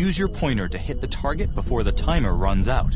use your pointer to hit the target before the timer runs out.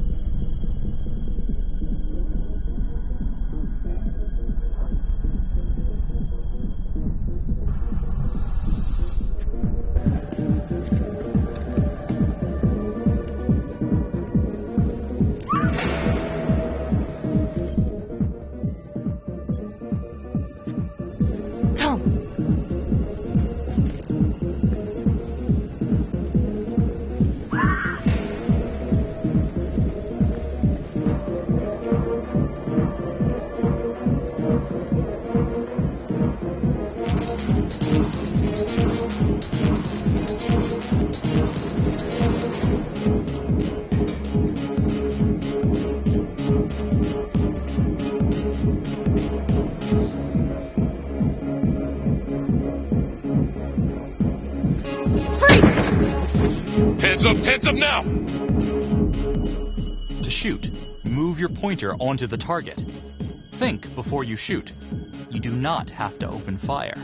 Hands up now! To shoot, move your pointer onto the target. Think before you shoot. You do not have to open fire.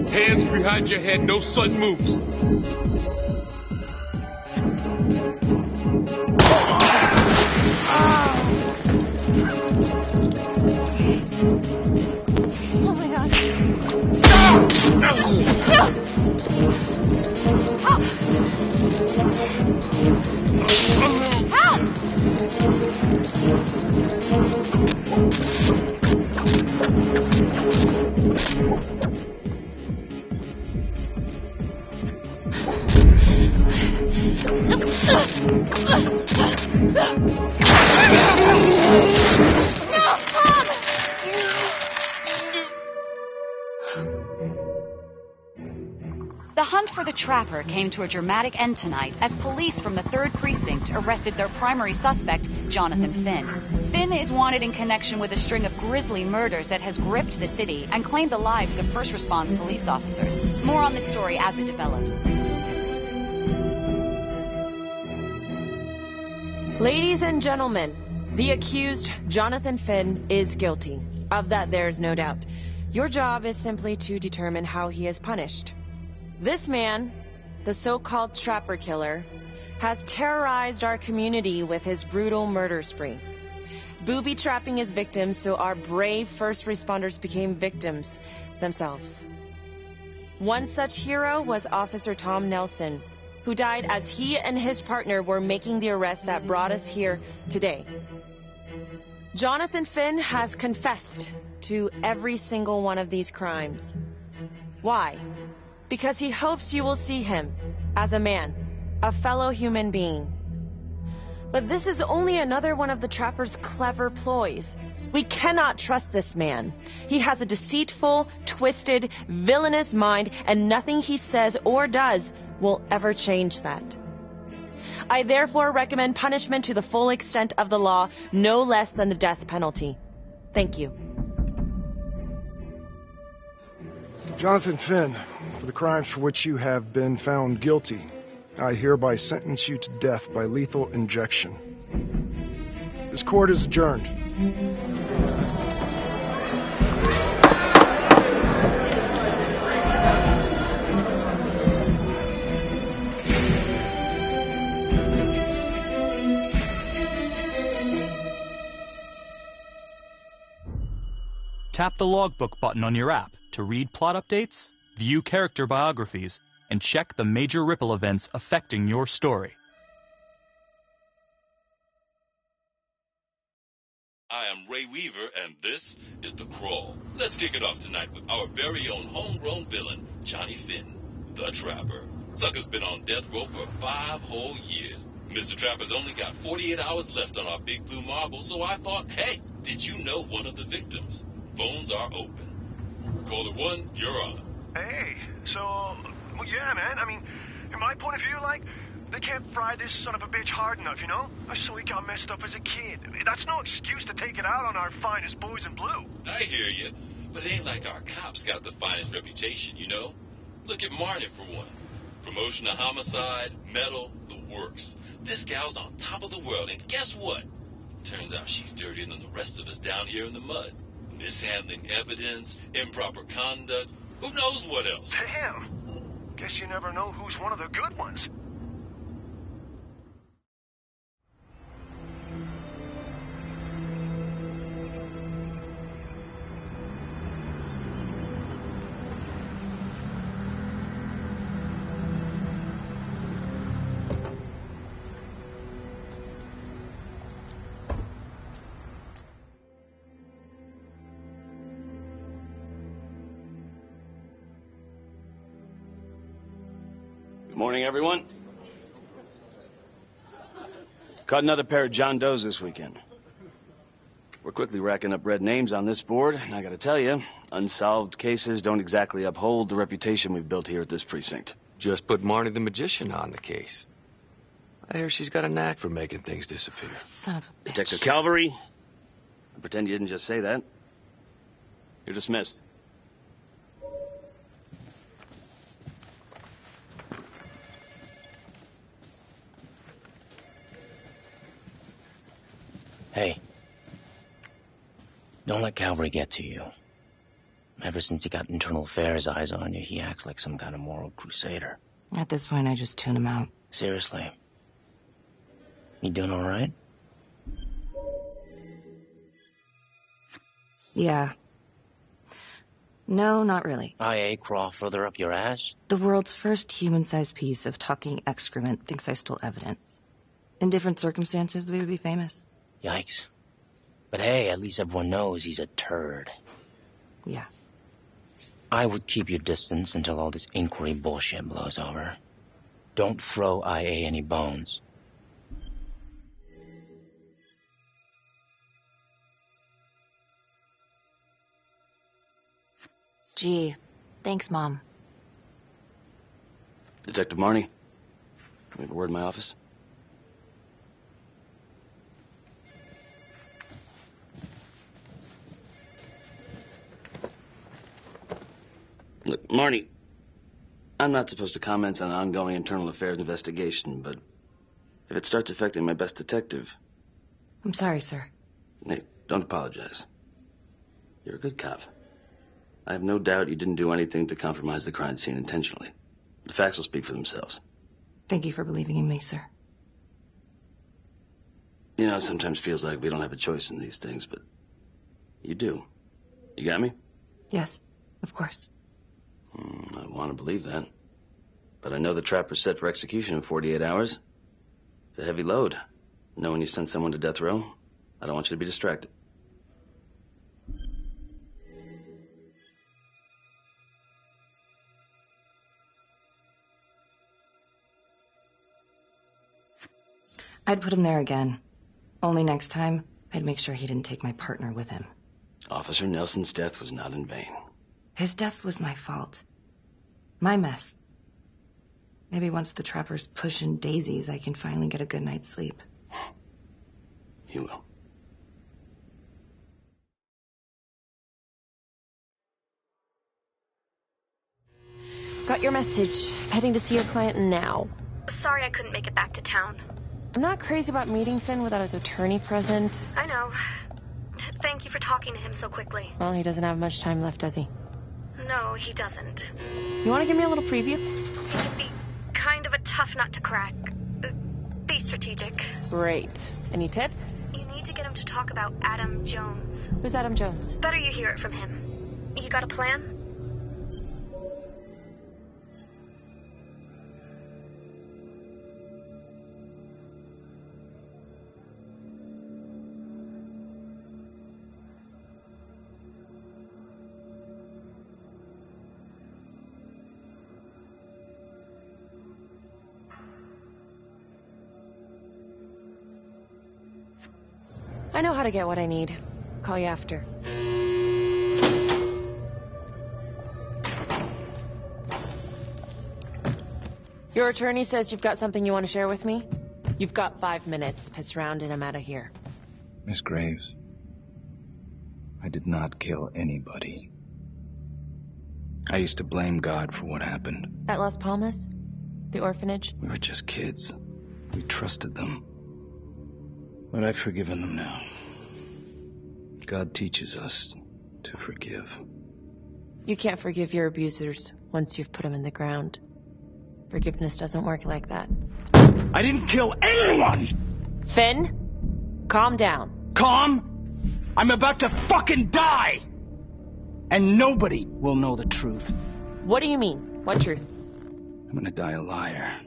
Hands behind your head, no sudden moves. The hunt for the Trapper came to a dramatic end tonight as police from the 3rd Precinct arrested their primary suspect, Jonathan Finn. Finn is wanted in connection with a string of grisly murders that has gripped the city and claimed the lives of first response police officers. More on this story as it develops. Ladies and gentlemen, the accused, Jonathan Finn, is guilty. Of that, there's no doubt. Your job is simply to determine how he is punished. This man, the so-called Trapper Killer, has terrorized our community with his brutal murder spree, booby-trapping his victims so our brave first responders became victims themselves. One such hero was Officer Tom Nelson, who died as he and his partner were making the arrest that brought us here today. Jonathan Finn has confessed to every single one of these crimes. Why? Because he hopes you will see him as a man, a fellow human being. But this is only another one of the Trapper's clever ploys. We cannot trust this man. He has a deceitful, twisted, villainous mind, and nothing he says or does will ever change that. I therefore recommend punishment to the full extent of the law, no less than the death penalty. Thank you. Jonathan Finn, for the crimes for which you have been found guilty, I hereby sentence you to death by lethal injection. This court is adjourned. Tap the logbook button on your app to read plot updates, view character biographies, and check the major ripple events affecting your story. I am Ray Weaver, and this is The Crawl. Let's kick it off tonight with our very own homegrown villain, Johnny Finn, the Trapper. Sucker's been on death row for 5 whole years. Mr. Trapper's only got 48 hours left on our big blue marble, so I thought, hey, did you know one of the victims? Phones are open. Caller 1, you're on. Hey, so, well, yeah, man. I mean, in my point of view, like, they can't fry this son of a bitch hard enough, you know? So he got messed up as a kid. That's no excuse to take it out on our finest boys in blue. I hear you, but it ain't like our cops got the finest reputation, you know? Look at Marnie, for one. Promotion to homicide, medal, the works. This gal's on top of the world, and guess what? Turns out she's dirtier than the rest of us down here in the mud. Mishandling evidence, improper conduct, Who knows what else? Damn. Guess you never know who's one of the good ones. Good morning, everyone. Caught another pair of John Does this weekend. We're quickly racking up red names on this board, and I gotta tell you, unsolved cases don't exactly uphold the reputation we've built here at this precinct. Just put Marnie the Magician on the case. I hear she's got a knack for making things disappear. Son of a bitch. Detective Calvary, I pretend you didn't just say that. You're dismissed. Hey, don't let Calvary get to you. Ever since he got internal affairs eyes on you, he acts like some kind of moral crusader. At this point, I just tune him out. Seriously. You doing all right? Yeah. No, not really. IA crawl further up your ass? The world's first human-sized piece of talking excrement thinks I stole evidence. In different circumstances, we would be famous. Yikes. But hey, at least everyone knows he's a turd. Yeah. I would keep your distance until all this inquiry bullshit blows over. Don't throw IA any bones. Gee, thanks, Mom. Detective Marnie, we have a word in my office. Look, Marnie, I'm not supposed to comment on an ongoing internal affairs investigation, but if it starts affecting my best detective... I'm sorry, sir. Hey, don't apologize. You're a good cop. I have no doubt you didn't do anything to compromise the crime scene intentionally. The facts will speak for themselves. Thank you for believing in me, sir. You know, it sometimes feels like we don't have a choice in these things, but you do. You got me? Yes, of course. I want to believe that. But I know the trapper's set for execution in 48 hours. It's a heavy load. Knowing you sent someone to death row, I don't want you to be distracted. I'd put him there again. Only next time, I'd make sure he didn't take my partner with him. Officer Nelson's death was not in vain. His death was my fault. My mess. Maybe once the trapper's pushing daisies, I can finally get a good night's sleep. You will. Got your message. Heading to see your client now. Sorry I couldn't make it back to town. I'm not crazy about meeting Finn without his attorney present. I know. Thank you for talking to him so quickly. Well, he doesn't have much time left, does he? No, he doesn't. You want to give me a little preview? He can be kind of a tough nut to crack. Be strategic. Great. Any tips? You need to get him to talk about Adam Jones. Who's Adam Jones? Better you hear it from him. You got a plan? I know how to get what I need. Call you after. Your attorney says you've got something you want to share with me? You've got 5 minutes. Piss around and I'm out of here. Miss Graves, I did not kill anybody. I used to blame God for what happened. At Las Palmas? The orphanage? We were just kids. We trusted them. But I've forgiven them now. God teaches us to forgive. You can't forgive your abusers once you've put them in the ground. Forgiveness doesn't work like that. I didn't kill anyone! Finn, calm down. Calm? I'm about to fucking die! And nobody will know the truth. What do you mean? What truth? I'm gonna die a liar.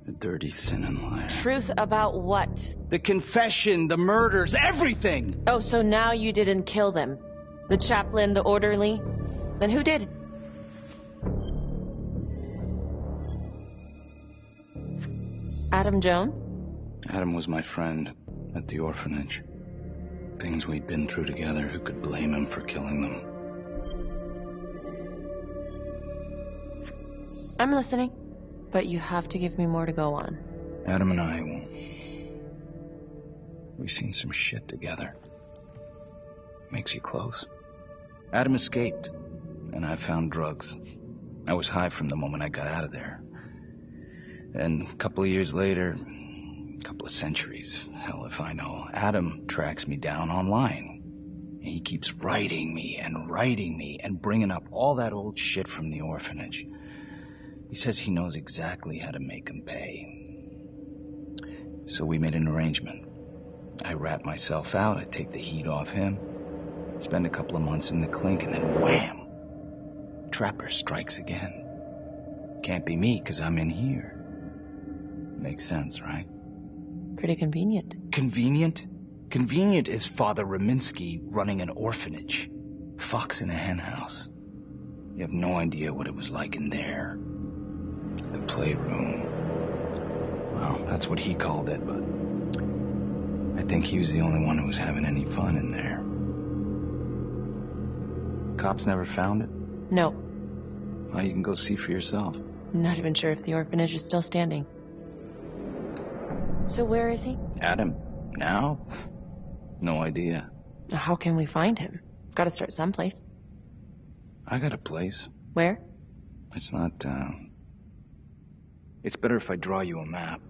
A dirty, sinning liar. Truth about what? The confession, the murders, everything! Oh, so now you didn't kill them? The chaplain, the orderly? Then who did? Adam Jones? Adam was my friend at the orphanage. Things we'd been through together, who could blame him for killing them? I'm listening, but you have to give me more to go on. Adam and I, we've seen some shit together. Makes you close. Adam escaped, and I found drugs. I was high from the moment I got out of there. And a couple of years later, a couple of centuries, hell if I know, Adam tracks me down online. And he keeps writing me and bringing up all that old shit from the orphanage. He says he knows exactly how to make him pay. So we made an arrangement. I rat myself out, I take the heat off him, spend a couple of months in the clink, and then wham! Trapper strikes again. Can't be me, 'cause I'm in here. Makes sense, right? Pretty convenient. Convenient? Convenient is Father Raminsky running an orphanage. Fox in a hen house. You have no idea what it was like in there. The playroom. Well, that's what he called it, but I think he was the only one who was having any fun in there. Cops never found it? No. Well, you can go see for yourself. I'm not even sure if the orphanage is still standing. So where is he? Adam? Now? No idea. How can we find him? Gotta start someplace. I got a place. Where? It's not, It's better if I draw you a map.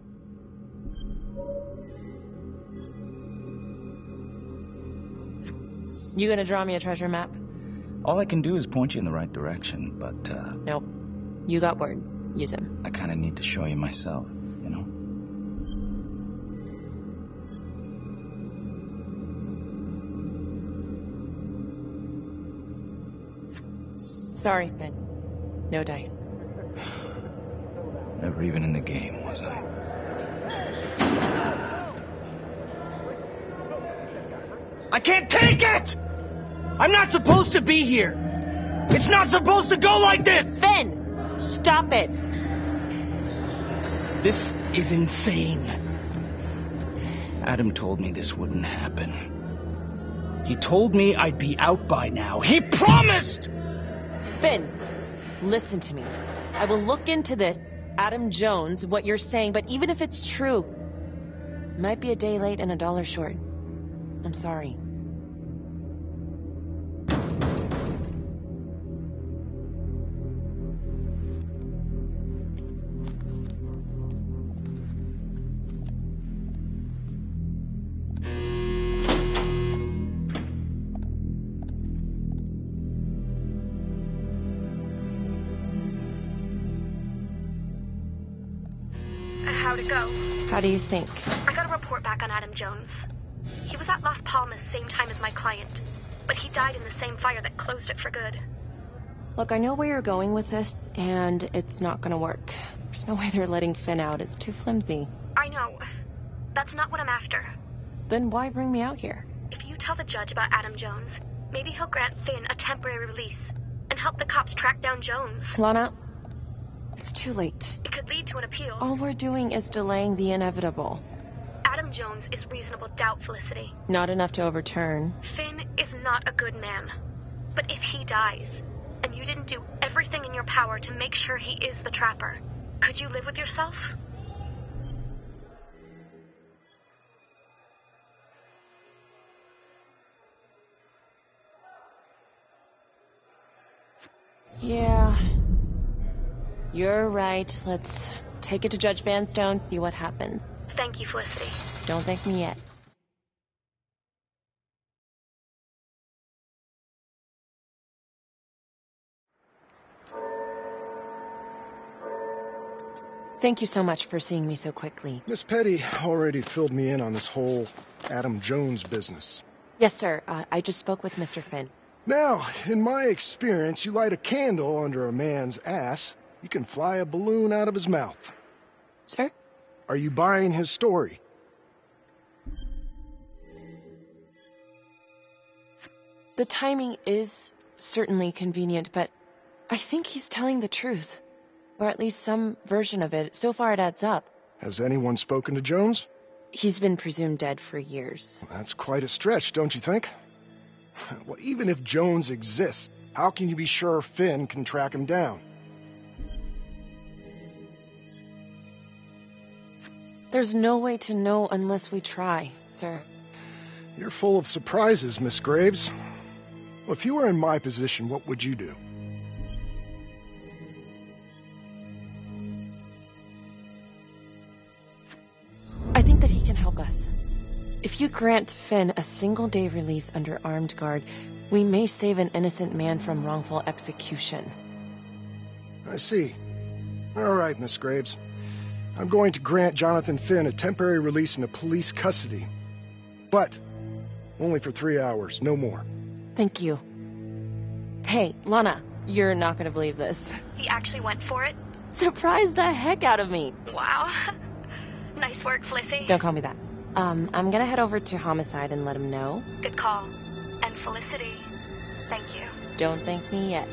You gonna draw me a treasure map? All I can do is point you in the right direction, but, Nope. You got words. Use them. I kinda need to show you myself, you know? Sorry, Finn. No dice. Never even in the game, was I? I can't take it! I'm not supposed to be here! It's not supposed to go like this! Finn! Stop it! This is insane. Adam told me this wouldn't happen. He told me I'd be out by now. He promised! Finn, listen to me. I will look into this, Adam Jones, what you're saying, but even if it's true, it might be a day late and $1 short. I'm sorry. How'd it go? How do you think? I got a report back on Adam Jones. He was at Las Palmas same time as my client, but he died in the same fire that closed it for good. Look, I know where you're going with this, and it's not gonna work. There's no way they're letting Finn out. It's too flimsy. I know. That's not what I'm after. Then why bring me out here? If you tell the judge about Adam Jones, maybe he'll grant Finn a temporary release and help the cops track down Jones. Lana, it's too late. It could lead to an appeal. All we're doing is delaying the inevitable. Adam Jones is reasonable doubt, Felicity. Not enough to overturn. Finn is not a good man. But if he dies, and you didn't do everything in your power to make sure he is the trapper, could you live with yourself? Yeah. You're right. Let's take it to Judge Vanstone, see what happens. Thank you, Felicity. Don't thank me yet. Thank you so much for seeing me so quickly. Miss Petty already filled me in on this whole Adam Jones business. Yes, sir. I just spoke with Mr. Finn. Now, in my experience, you light a candle under a man's ass, you can fly a balloon out of his mouth. Sir? Are you buying his story? The timing is certainly convenient, but I think he's telling the truth. Or at least some version of it. So far it adds up. Has anyone spoken to Jones? He's been presumed dead for years. That's quite a stretch, don't you think? Well, even if Jones exists, how can you be sure Finn can track him down? There's no way to know unless we try, sir. You're full of surprises, Miss Graves. Well, if you were in my position, what would you do? I think that he can help us. If you grant Finn a single-day release under armed guard, we may save an innocent man from wrongful execution. I see. All right, Miss Graves. I'm going to grant Jonathan Finn a temporary release into police custody. But only for 3 hours, no more. Thank you. Hey, Lana, you're not going to believe this. He actually went for it? Surprised the heck out of me. Wow. Nice work, Flissy. Don't call me that. I'm gonna head over to Homicide and let him know. Good call. And Felicity, thank you. Don't thank me yet.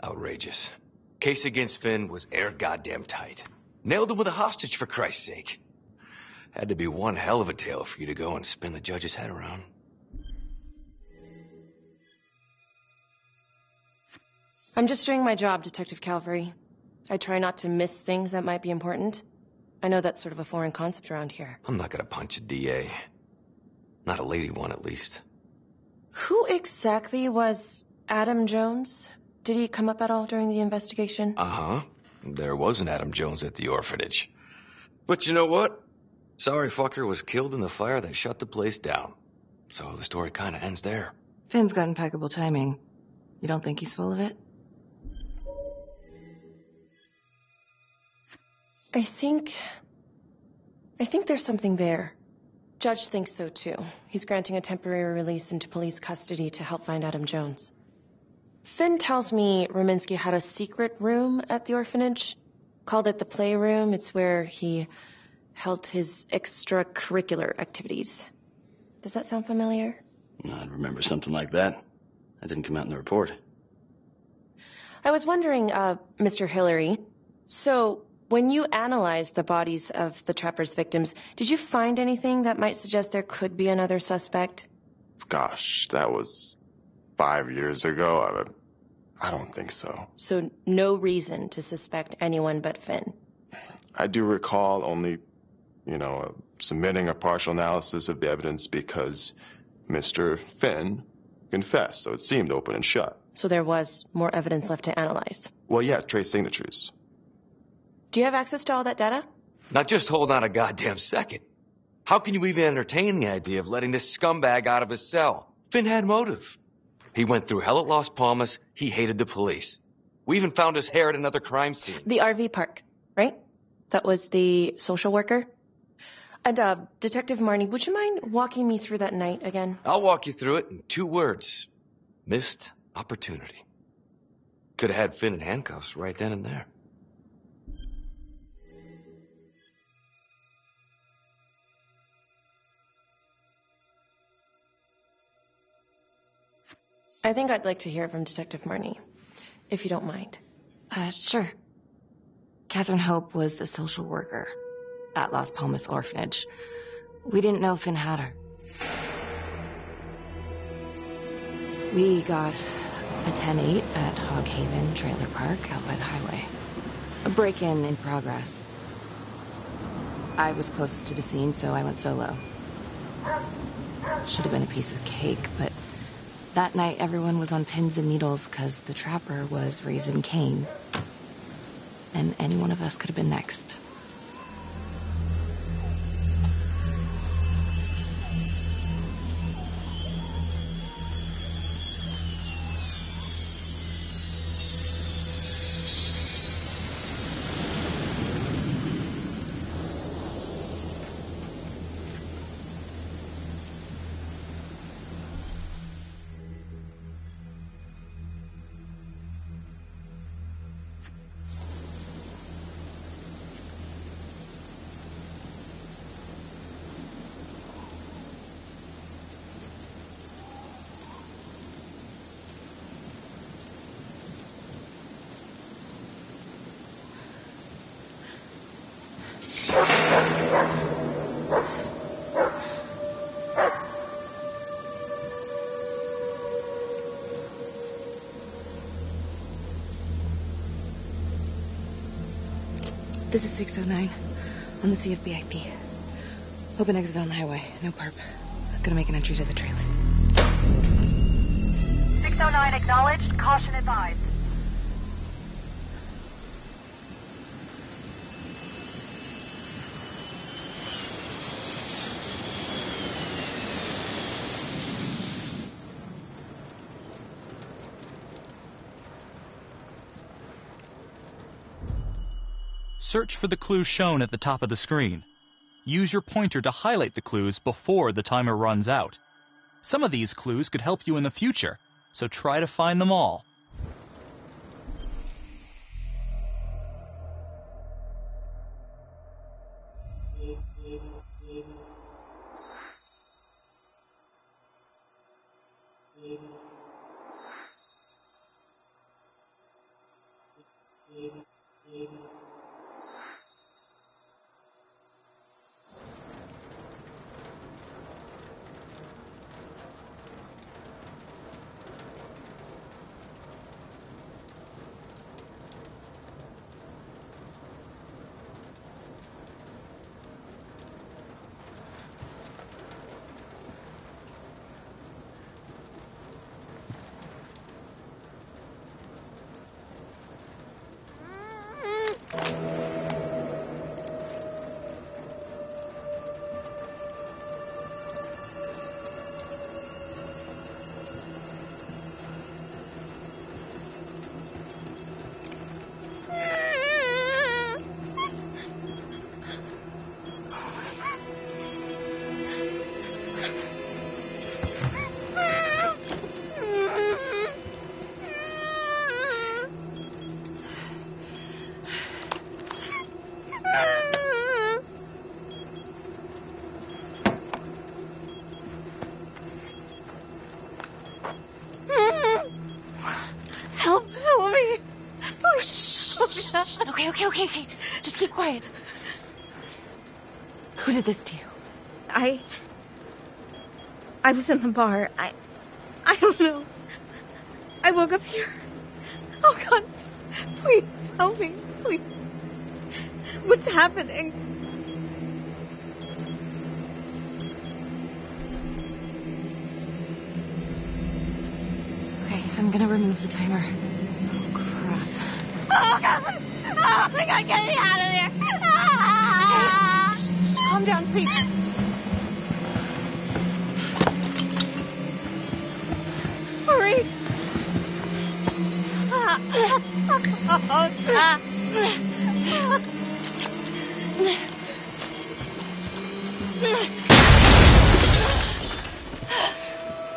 Outrageous. Case against Finn was air goddamn tight. Nailed him with a hostage, for Christ's sake. Had to be one hell of a tale for you to go and spin the judge's head around. I'm just doing my job, Detective Calvary. I try not to miss things that might be important. I know that's sort of a foreign concept around here. I'm not gonna punch a DA. Not a lady one, at least. Who exactly was Adam Jones? Did he come up at all during the investigation? Uh-huh. There was an Adam Jones at the orphanage. But you know what? Sorry fucker was killed in the fire that shut the place down. So the story kind of ends there. Finn's got impeccable timing. You don't think he's full of it? I think there's something there. Judge thinks so too. He's granting a temporary release into police custody to help find Adam Jones. Finn tells me Rominsky had a secret room at the orphanage. Called it the playroom. It's where he held his extracurricular activities. Does that sound familiar? I remember something like that. That didn't come out in the report. I was wondering, Mr. Hillary, so when you analyzed the bodies of the Trapper's victims, did you find anything that might suggest there could be another suspect? Gosh, that was 5 years ago. I don't think so. So no reason to suspect anyone but Finn? I do recall only, submitting a partial analysis of the evidence because Mr. Finn confessed, so it seemed open and shut. So there was more evidence left to analyze? Well, yeah, trace signatures. Do you have access to all that data? Now just hold on a goddamn second. How can you even entertain the idea of letting this scumbag out of his cell? Finn had motive. He went through hell at Las Palmas. He hated the police. We even found his hair at another crime scene. The RV park, right? That was the social worker? And, Detective Marnie, would you mind walking me through that night again? I'll walk you through it in 2 words. Missed opportunity. Could have had Finn in handcuffs right then and there. I think I'd like to hear from Detective Marnie, if you don't mind. Sure. Catherine Hope was a social worker at Las Palmas Orphanage. We didn't know Finn had her. We got a 10-8 at Hog Haven Trailer Park out by the highway. A break-in in progress. I was closest to the scene, so I went solo. Should have been a piece of cake, but that night everyone was on pins and needles because the trapper was raising Cain. And any one of us could have been next. This is 609 on the CFBIP. Open exit on the highway. No perp. Gonna make an entry to the trailer. 609 acknowledged. Caution advised. Search for the clues shown at the top of the screen. Use your pointer to highlight the clues before the timer runs out. Some of these clues could help you in the future, so try to find them all. Okay. Just keep quiet. Who did this to you? I was in the bar. I don't know. I woke up here. Oh, God. Please, help me. Please. What's happening? Okay, I'm gonna remove the timer. Oh, crap. Oh, God. Oh, my God, get me out of there. Shh, calm down, please. Hurry.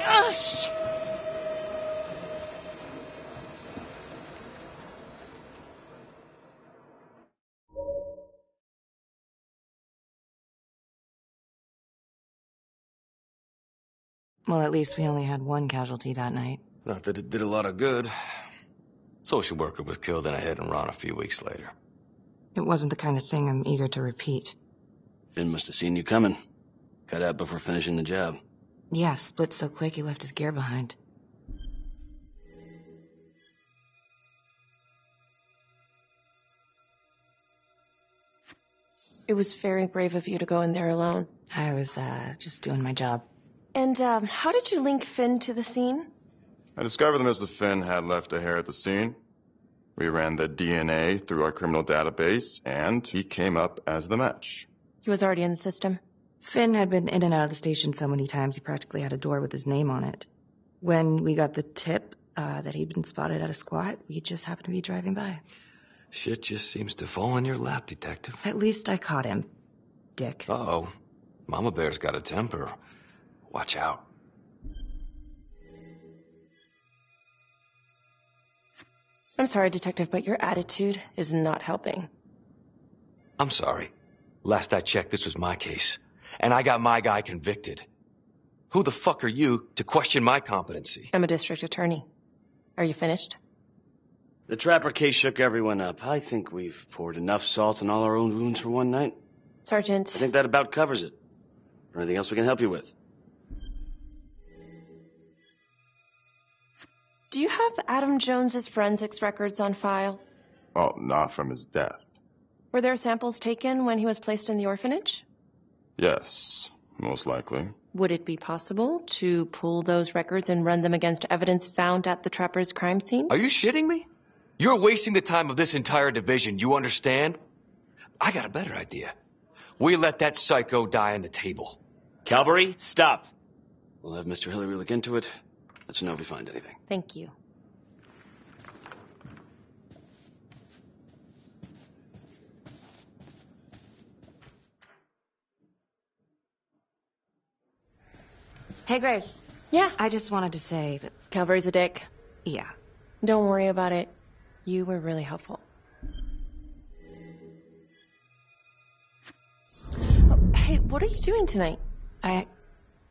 Oh, shit. Well, at least we only had one casualty that night. Not that it did a lot of good. Social worker was killed in a hit and run a few weeks later. It wasn't the kind of thing I'm eager to repeat. Finn must have seen you coming. Cut out before finishing the job. Yeah, split so quick he left his gear behind. It was very brave of you to go in there alone. I was, just doing my job. And, how did you link Finn to the scene? I discovered that Mr. Finn had left a hair at the scene. We ran the DNA through our criminal database, and he came up as the match. He was already in the system. Finn had been in and out of the station so many times he practically had a door with his name on it. When we got the tip that he'd been spotted at a squat, we just happened to be driving by. Shit just seems to fall in your lap, Detective. At least I caught him, Dick. Uh-oh. Mama Bear's got a temper. Watch out. I'm sorry, Detective, but your attitude is not helping. I'm sorry. Last I checked, this was my case. And I got my guy convicted. Who the fuck are you to question my competency? I'm a district attorney. Are you finished? The Trapper case shook everyone up. I think we've poured enough salt in all our own wounds for one night. Sergeant. I think that about covers it. Or anything else we can help you with? Do you have Adam Jones's forensics records on file? Well, not from his death. Were there samples taken when he was placed in the orphanage? Yes, most likely. Would it be possible to pull those records and run them against evidence found at the Trapper's crime scene? Are you shitting me? You're wasting the time of this entire division, you understand? I got a better idea. We let that psycho die on the table. Calvary, stop. We'll have Mr. Hillary look into it. Let you know if we find anything. Thank you. Hey, Graves. Yeah? I just wanted to say that... Calvary's a dick. Yeah. Don't worry about it. You were really helpful. Oh, hey, what are you doing tonight?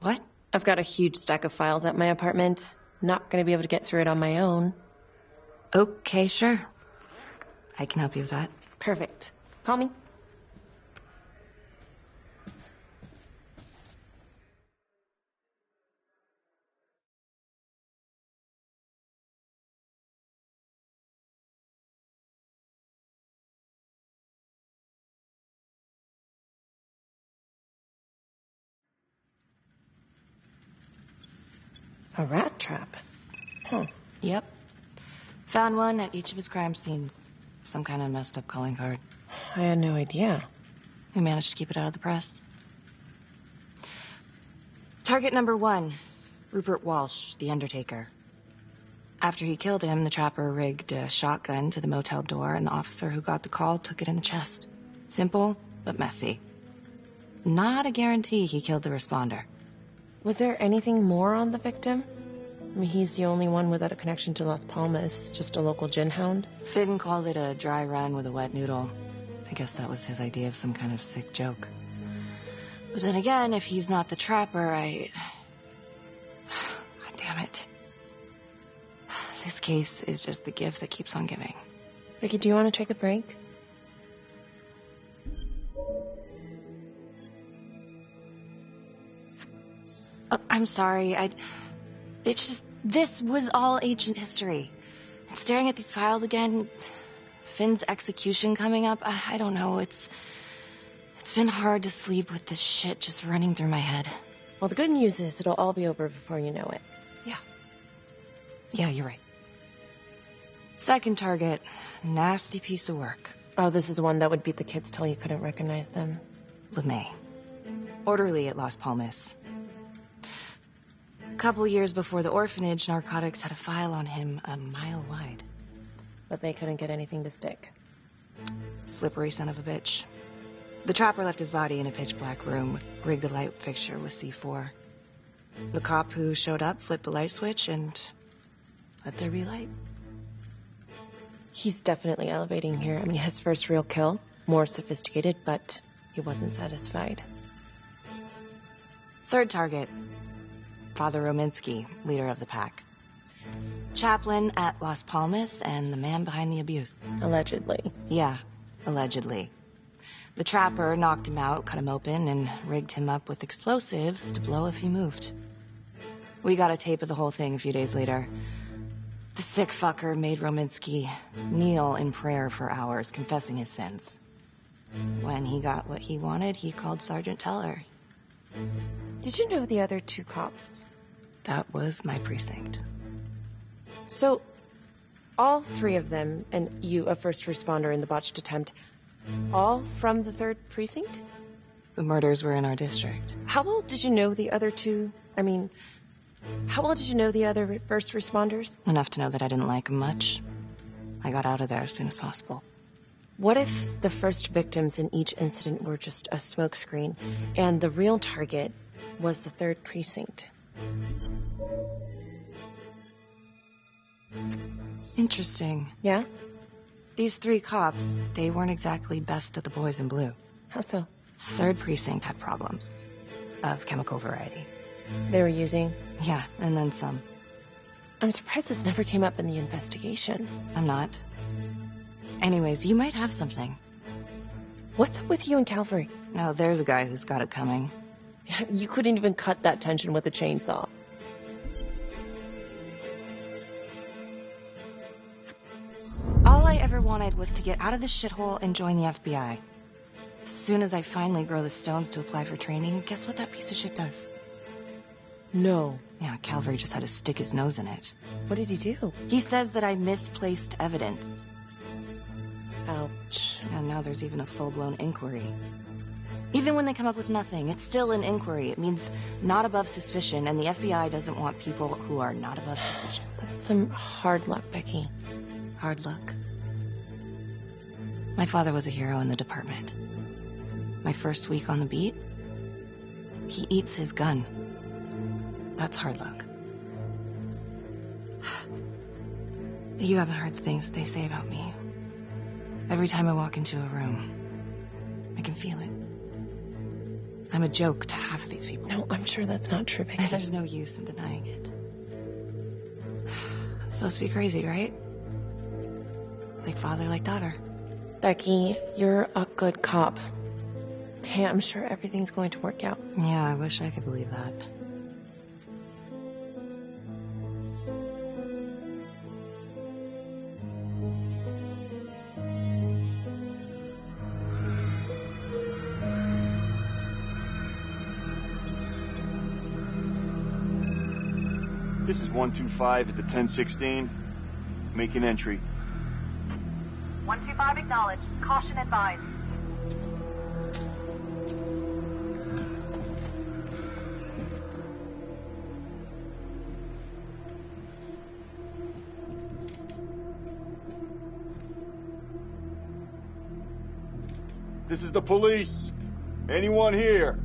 What? I've got a huge stack of files at my apartment. Not gonna be able to get through it on my own. Okay, sure. I can help you with that. Perfect. Call me. A rat trap. Huh. Yep. Found one at each of his crime scenes. Some kind of messed up calling card. I had no idea. We managed to keep it out of the press. Target number 1, Rupert Walsh, the Undertaker. After he killed him, the Trapper rigged a shotgun to the motel door, and the officer who got the call took it in the chest. Simple, but messy. Not a guarantee he killed the responder. Was there anything more on the victim? I mean, he's the only one without a connection to Las Palmas, just a local gin hound. Finn called it a dry run with a wet noodle. I guess that was his idea of some kind of sick joke. But then again, if he's not the Trapper, God damn it. This case is just the gift that keeps on giving. Ricky, do you want to take a break? Oh, I'm sorry. It's just, this was all ancient history. And staring at these files again, Finn's execution coming up, I don't know, it's been hard to sleep with this shit just running through my head. Well, the good news is it'll all be over before you know it. Yeah, you're right. Second target, nasty piece of work. Oh, this is the one that would beat the kids till you couldn't recognize them. LeMay. Orderly at Las Palmas. A couple years before the orphanage, narcotics had a file on him a mile wide. But they couldn't get anything to stick. Slippery son of a bitch. The Trapper left his body in a pitch-black room, rigged the light fixture with C4. The cop who showed up flipped the light switch and let there be light. He's definitely elevating here. I mean, his first real kill, more sophisticated, but he wasn't satisfied. Third target, Father Rominsky, leader of the pack. Chaplain at Las Palmas and the man behind the abuse. Allegedly. Yeah, allegedly. The Trapper knocked him out, cut him open, and rigged him up with explosives to blow if he moved. We got a tape of the whole thing a few days later. The sick fucker made Rominsky kneel in prayer for hours, confessing his sins. When he got what he wanted, he called Sergeant Teller. Did you know the other two cops? That was my precinct. So, all three of them, and you, a first responder in the botched attempt, all from the 3rd precinct? The murders were in our district. How well did you know the other two? I mean, how well did you know the other first responders? Enough to know that I didn't like them much. I got out of there as soon as possible. What if the first victims in each incident were just a smokescreen, and the real target was the 3rd precinct? Interesting. Yeah? These 3 cops, they weren't exactly best of the boys in blue. How so? 3rd precinct had problems. Of chemical variety. They were using? Yeah, and then some. I'm surprised this never came up in the investigation. I'm not. Anyways, you might have something. What's up with you and Calvary? No, there's a guy who's got it coming. You couldn't even cut that tension with a chainsaw. All I ever wanted was to get out of this shithole and join the FBI. As soon as I finally grow the stones to apply for training, guess what that piece of shit does? No. Yeah, Calvary just had to stick his nose in it. What did he do? He says that I misplaced evidence. Ouch. And now there's even a full-blown inquiry. Even when they come up with nothing, it's still an inquiry. It means not above suspicion, and the FBI doesn't want people who are not above suspicion. That's some hard luck, Becky. Hard luck? My father was a hero in the department. My first week on the beat, he eats his gun. That's hard luck. You haven't heard the things that they say about me. Every time I walk into a room, I can feel it. I'm a joke to half of these people. No, I'm sure that's not true, Becky. There's no use in denying it. I'm supposed to be crazy, right? Like father, like daughter. Becky, you're a good cop. Okay, I'm sure everything's going to work out. Yeah, I wish I could believe that. This is 125 at the 1016. Make an entry. 125 acknowledged. Caution advised. This is the police. Anyone here?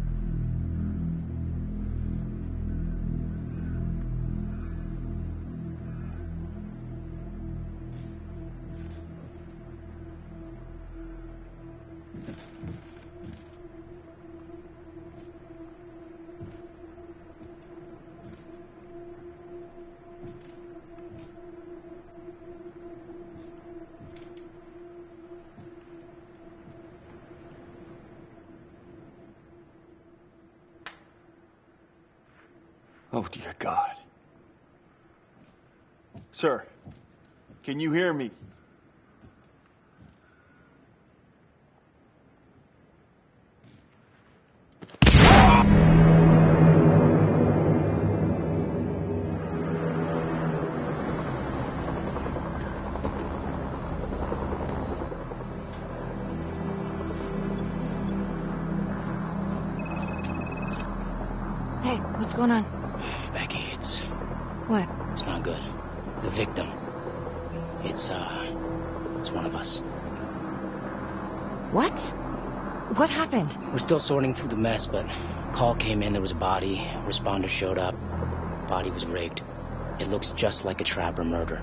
Oh, dear God. Sir, can you hear me? Hey, what's going on? Becky, it's... What? It's not good. The victim. It's one of us. What? What happened? We're still sorting through the mess, but call came in, there was a body. Responder showed up. Body was rigged. It looks just like a Trapper murder.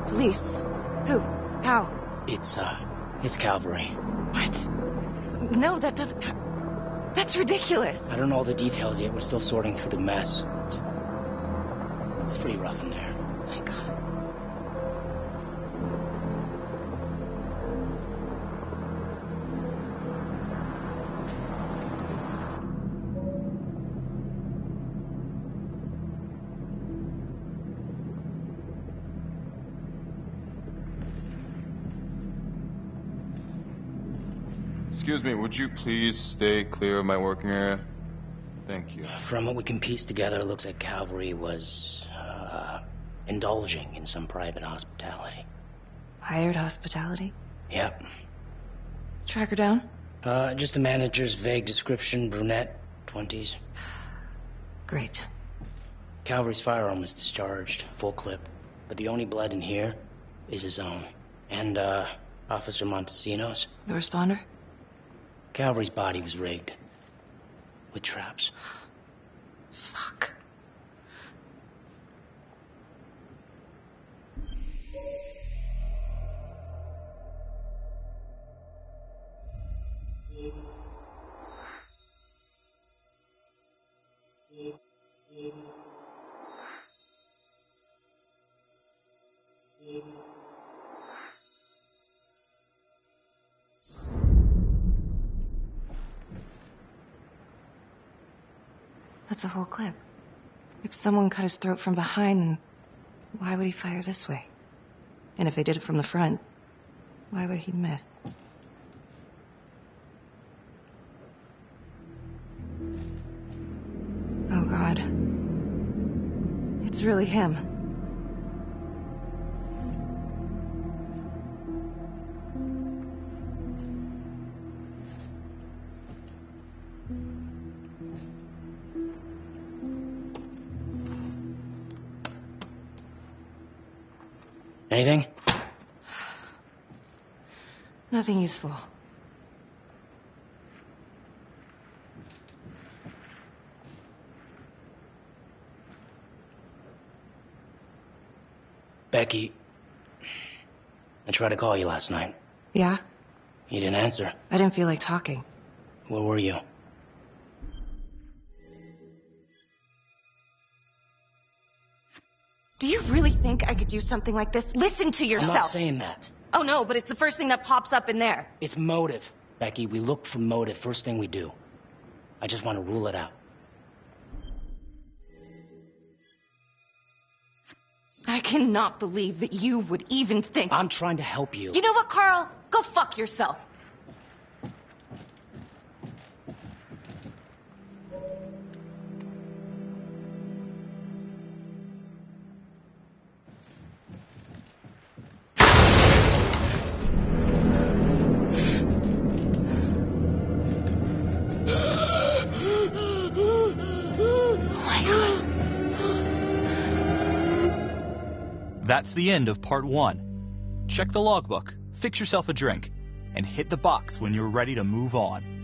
Police? Who? How? It's Calvary. What? No, that doesn't... That's ridiculous. I don't know all the details yet. We're still sorting through the mess. It's pretty rough in there. My God. Excuse me, would you please stay clear of my working area? Thank you. From what we can piece together, it looks like Calvary was, indulging in some private hospitality. Hired hospitality? Yep. Track her down? Just the manager's vague description, brunette, 20s. Great. Calvary's firearm was discharged, full clip. But the only blood in here is his own. And, Officer Montesino's. The responder? Calvary's body was rigged. With traps. Fuck. That's a whole clip. If someone cut his throat from behind, then why would he fire this way? And if they did it from the front, why would he miss? Oh, God. It's really him. Anything? Nothing useful. Becky, I tried to call you last night. Yeah? You didn't answer. I didn't feel like talking. Where were you? Do you really think I could do something like this? Listen to yourself. I'm not saying that. Oh, no, but it's the first thing that pops up in there. It's motive. Becky, we look for motive first thing we do. I just want to rule it out. I cannot believe that you would even think... I'm trying to help you. You know what, Carl? Go fuck yourself. That's the end of part 1. Check the logbook, fix yourself a drink, and hit the box when you're ready to move on.